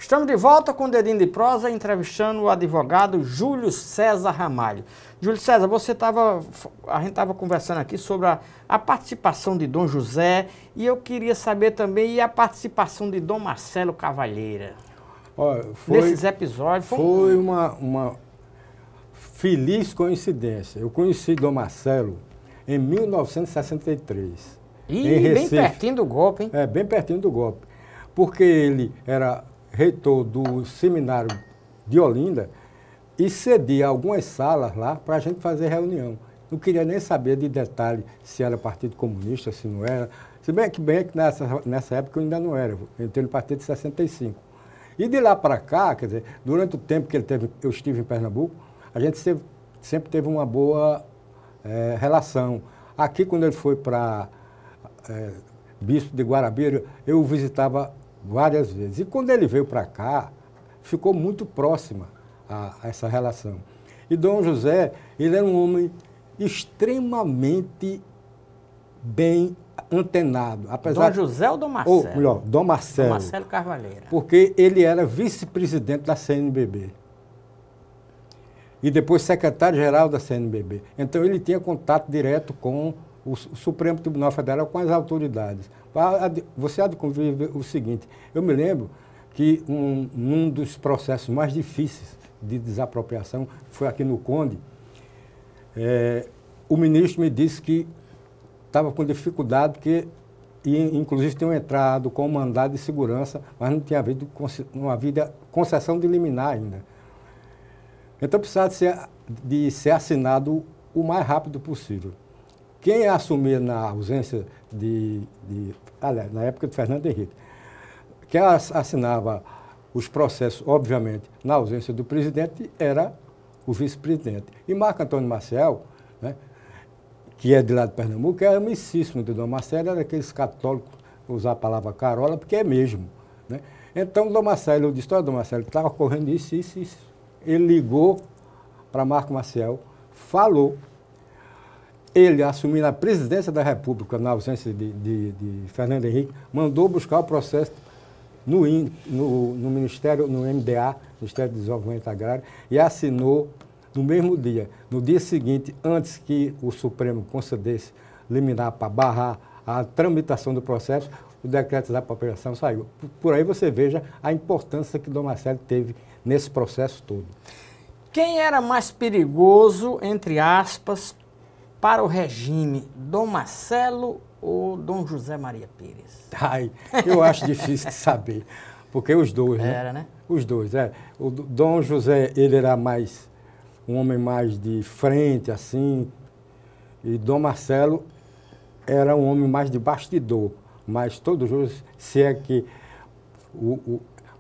Estamos de volta com o Dedinho de Prosa, entrevistando o advogado Júlio César Ramalho. Júlio César, a gente estava conversando aqui sobre a participação de Dom José e eu queria saber também a participação de Dom Marcelo Cavalheira. Olha, nesses episódios. Foi uma feliz coincidência. Eu conheci Dom Marcelo em 1963. E bem pertinho do golpe, hein? Bem pertinho do golpe. Porque ele era reitor do seminário de Olinda e cedia algumas salas lá para a gente fazer reunião. Não queria nem saber de detalhe se era Partido Comunista, se não era. Se bem que nessa época eu ainda não era. Eu entrei no partido de 65. E de lá para cá, quer dizer, durante o tempo que eu estive em Pernambuco, a gente sempre teve uma boa relação. Aqui, quando ele foi para Bispo de Guarabira, eu o visitava várias vezes. E quando ele veio para cá, ficou muito próxima a essa relação. E Dom José, ele era um homem extremamente bem antenado. Dom José ou Dom Marcelo? Ou melhor, Dom Marcelo. Dom Marcelo Cavalheira. Porque ele era vice-presidente da CNBB. E depois secretário-geral da CNBB. Então ele tinha contato direto com o Supremo Tribunal Federal, com as autoridades. Você há de conviver o seguinte, eu me lembro que um dos processos mais difíceis de desapropriação foi aqui no Conde. O ministro me disse que estava com dificuldade, porque inclusive tinham entrado com mandado de segurança, mas não tinha havido concessão de liminar ainda. Então precisava de ser assinado o mais rápido possível. Quem assumia na ausência aliás, na época de Fernando Henrique, quem assinava os processos, obviamente, na ausência do presidente, era o vice-presidente. E Marco Antônio Maciel, né, que é de lá de Pernambuco, é amicíssimo de Dom Marcelo, era daqueles católicos, usar a palavra carola, porque é mesmo. Né? Então, Dom Marcelo, eu disse, olha, Dom Marcelo, estava correndo isso. Ele ligou para Marco Maciel, falou. Ele, assumindo a presidência da República, na ausência de Fernando Henrique, mandou buscar o processo no Ministério, no MDA, Ministério do Desenvolvimento Agrário, e assinou no mesmo dia. No dia seguinte, antes que o Supremo concedesse liminar para barrar a tramitação do processo, o decreto da apropriação saiu. Por aí você veja a importância que Dom Marcelo teve nesse processo todo. Quem era mais perigoso, entre aspas, para o regime, Dom Marcelo ou Dom José Maria Pires? Eu acho difícil de saber, porque os dois, né? Era, né? Os dois, O Dom José, ele era um homem mais de frente, assim, e Dom Marcelo era um homem mais de bastidor, mas todos os, se é que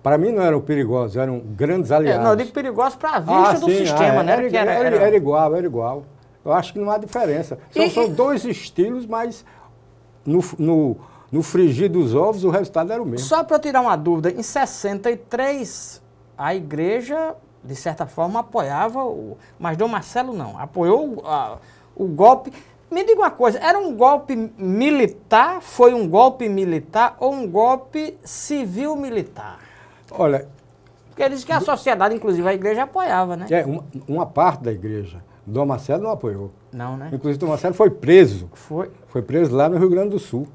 para mim não eram perigosos, eram grandes aliados. Não, eu digo perigosos para a vista do sistema, né? Era igual. Eu acho que não há diferença. São dois estilos, mas no frigir dos ovos o resultado era o mesmo. Só para eu tirar uma dúvida, em 63 a igreja, de certa forma, apoiava, mas Dom Marcelo não, apoiou o golpe. Me diga uma coisa, era um golpe militar, foi um golpe militar ou um golpe civil-militar? Olha... Porque ele diz que a sociedade, inclusive a igreja, apoiava, né? Uma parte da igreja. Dom Marcelo não apoiou. Não, né? Inclusive, Dom Marcelo foi preso. Foi preso lá no Rio Grande do Sul.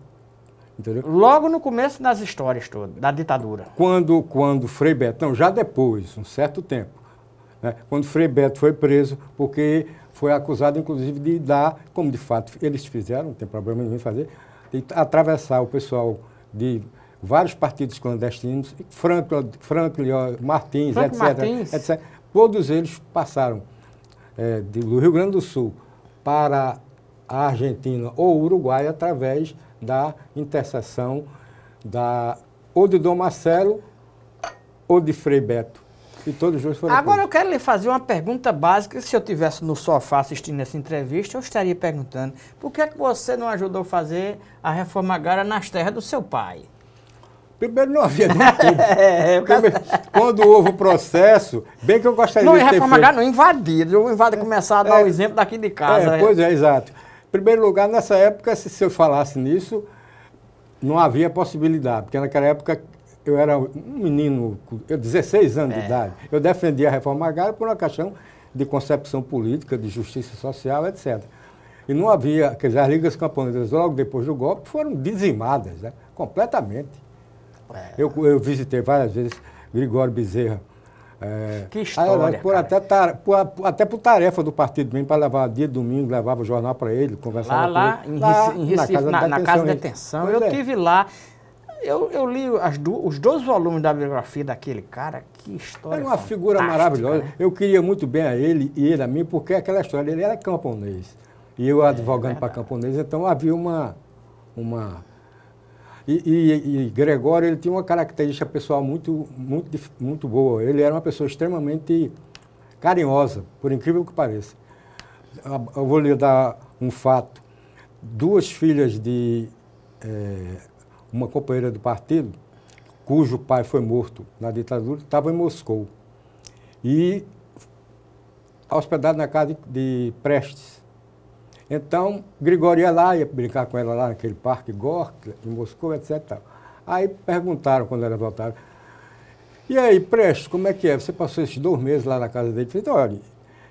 Entendeu? Logo no começo das histórias todas, da ditadura. Quando Frei Betão, já depois, um certo tempo, né, quando Frei Beto foi preso, porque foi acusado, inclusive, de dar, como de fato eles fizeram, não tem problema nenhum em fazer, de atravessar o pessoal de vários partidos clandestinos, Franklin Martins, etc. Todos eles passaram do Rio Grande do Sul para a Argentina ou Uruguai através da intercessão ou de Dom Marcelo ou de Frei Beto. E todos os dois foram Agora presos. eu quero lhe fazer uma pergunta básica. Se eu estivesse no sofá assistindo essa entrevista, eu estaria perguntando: por que você não ajudou a fazer a reforma agrária nas terras do seu pai? Primeiro não havia tempo. Quando houve o processo, bem que eu gostaria de ter feito... Não invadir. Eu invado começar a dar o exemplo daqui de casa. Pois é, exato. Em primeiro lugar, nessa época, se eu falasse nisso, não havia possibilidade, porque naquela época eu era um menino, eu 16 anos de idade, eu defendia a reforma agrária por uma questão de concepção política, de justiça social, etc. E não havia, quer dizer, as ligas camponesas, logo depois do golpe, foram dizimadas, né, completamente. Eu visitei várias vezes Gregório Bezerra. Que história, até por tarefa do partido mesmo, para levar dia de domingo, levava o jornal para ele, conversava com ele. Em Recife, na casa de detenção. Eu estive lá. Eu li os 2 volumes da biografia daquele cara. Que história. Era uma figura maravilhosa. Né? Eu queria muito bem a ele e ele a mim, porque aquela história, ele era camponês. E eu advogando para camponês, então havia uma... E Gregório, ele tinha uma característica pessoal muito boa. Ele era uma pessoa extremamente carinhosa, por incrível que pareça. Eu vou lhe dar um fato. 2 filhas de uma companheira do partido, cujo pai foi morto na ditadura, estavam em Moscou. E hospedado na casa de Prestes. Então, Gregório ia lá, ia brincar com ela lá naquele parque Gorky, em Moscou, etc. Aí perguntaram, quando elas voltaram, e aí, Prestes, como é que é? Você passou esses 2 meses lá na casa dele? Eu falei,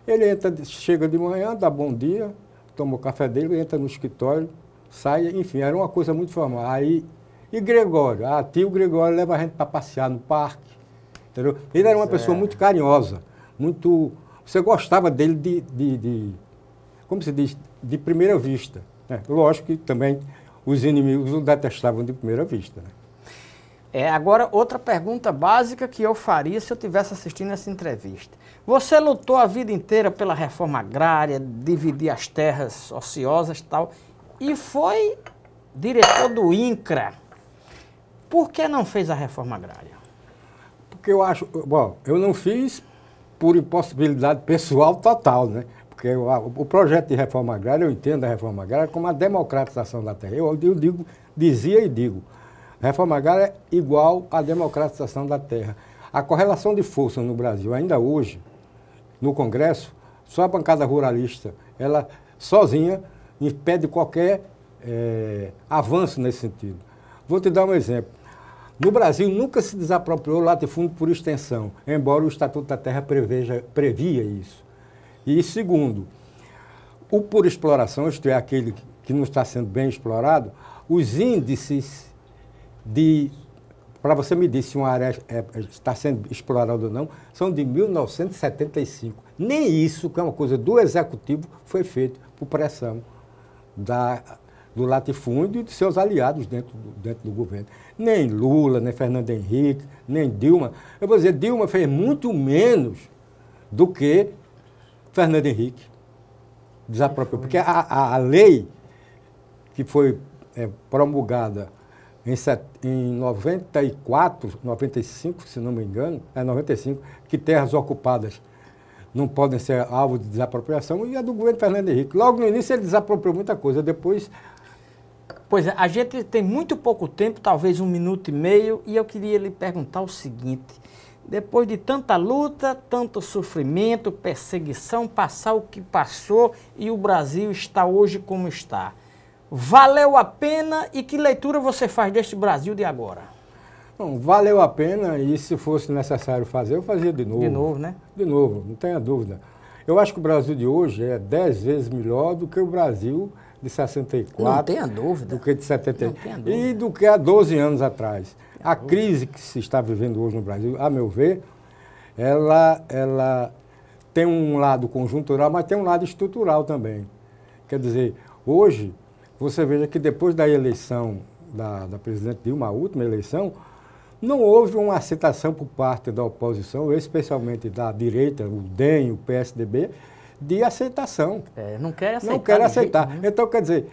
olha, ele chega de manhã, dá bom dia, toma o café dele, entra no escritório, sai, enfim, era uma coisa muito formal. Aí, e Gregório? Tio Gregório leva a gente para passear no parque, entendeu? Ele era uma pessoa muito carinhosa, muito... Você gostava dele como se diz, de primeira vista. Né? Lógico que também os inimigos o detestavam de primeira vista. Né? Agora, outra pergunta básica que eu faria se eu estivesse assistindo essa entrevista. Você lutou a vida inteira pela reforma agrária, dividir as terras ociosas e tal, e foi diretor do INCRA. Por que não fez a reforma agrária? Porque eu acho... Bom, eu não fiz por impossibilidade pessoal total, né? Porque o projeto de reforma agrária, eu entendo a reforma agrária como a democratização da terra. Eu dizia e digo, a reforma agrária é igual à democratização da terra. A correlação de forças no Brasil, ainda hoje, no Congresso, só a bancada ruralista, ela sozinha impede qualquer avanço nesse sentido. Vou te dar um exemplo. No Brasil nunca se desapropriou latifúndio por extensão, embora o Estatuto da Terra previa isso. E segundo, o por exploração, isto é, aquele que não está sendo bem explorado, os índices para você medir se uma área está sendo explorada ou não, são de 1975. Nem isso, que é uma coisa do Executivo, foi feito por pressão do latifúndio e de seus aliados dentro do governo. Nem Lula, nem Fernando Henrique, nem Dilma. Eu vou dizer, Dilma fez muito menos do que Fernando Henrique desapropriou. Porque a lei que foi promulgada em 94, 95, se não me engano, 95, que terras ocupadas não podem ser alvo de desapropriação, e a do governo Fernando Henrique. Logo no início ele desapropriou muita coisa, depois... Pois é, a gente tem muito pouco tempo, talvez 1 minuto e meio, e eu queria lhe perguntar o seguinte: depois de tanta luta, tanto sofrimento, perseguição, passar o que passou e o Brasil está hoje como está, valeu a pena? E que leitura você faz deste Brasil de agora? Bom, valeu a pena, e se fosse necessário fazer, eu fazia de novo. De novo, né? De novo, não tenha dúvida. Eu acho que o Brasil de hoje é 10 vezes melhor do que o Brasil de 64. Não tenha dúvida. Do que de 70. Não tenha dúvida. E do que há 12 anos atrás. A crise que se está vivendo hoje no Brasil, a meu ver, ela tem um lado conjuntural, mas tem um lado estrutural também. Quer dizer, hoje, você veja que depois da eleição da presidente Dilma, a última eleição, não houve uma aceitação por parte da oposição, especialmente da direita, o DEM, o PSDB, de aceitação. Não quer aceitar. Não quer aceitar. Então, quer dizer,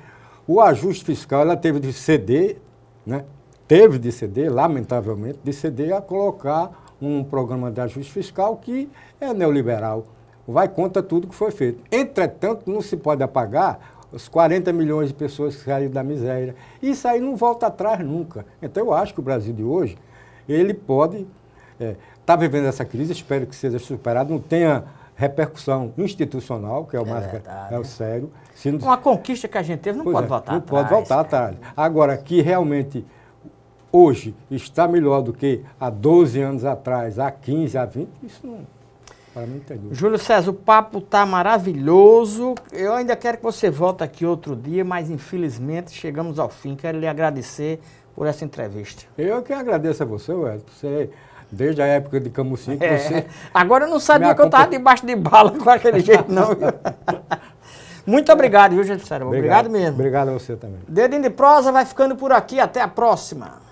o ajuste fiscal, ela teve de ceder, né? Teve de ceder, lamentavelmente, de ceder a colocar um programa de ajuste fiscal que é neoliberal, vai contra tudo que foi feito. Entretanto, não se pode apagar os 40 milhões de pessoas que saíram da miséria. Isso aí não volta atrás nunca. Então, eu acho que o Brasil de hoje, ele pode estar vivendo essa crise, espero que seja superado, não tenha repercussão institucional, que é o mais sério. Uma conquista que a gente teve não pode voltar atrás. Não pode voltar atrás. Agora, que realmente hoje está melhor do que há 12 anos atrás, há 15, há 20, isso não, para mim não tem dúvida. Júlio César, o papo está maravilhoso. Eu ainda quero que você volte aqui outro dia, mas infelizmente chegamos ao fim. Quero lhe agradecer por essa entrevista. Eu que agradeço a você, Wellington. Você, desde a época de Camusim, que você... Agora eu não sabia que eu estava debaixo de bala com aquele jeito, não. Muito obrigado, viu, gente? Sério, obrigado mesmo. Obrigado a você também. Dedinho de Prosa vai ficando por aqui. Até a próxima.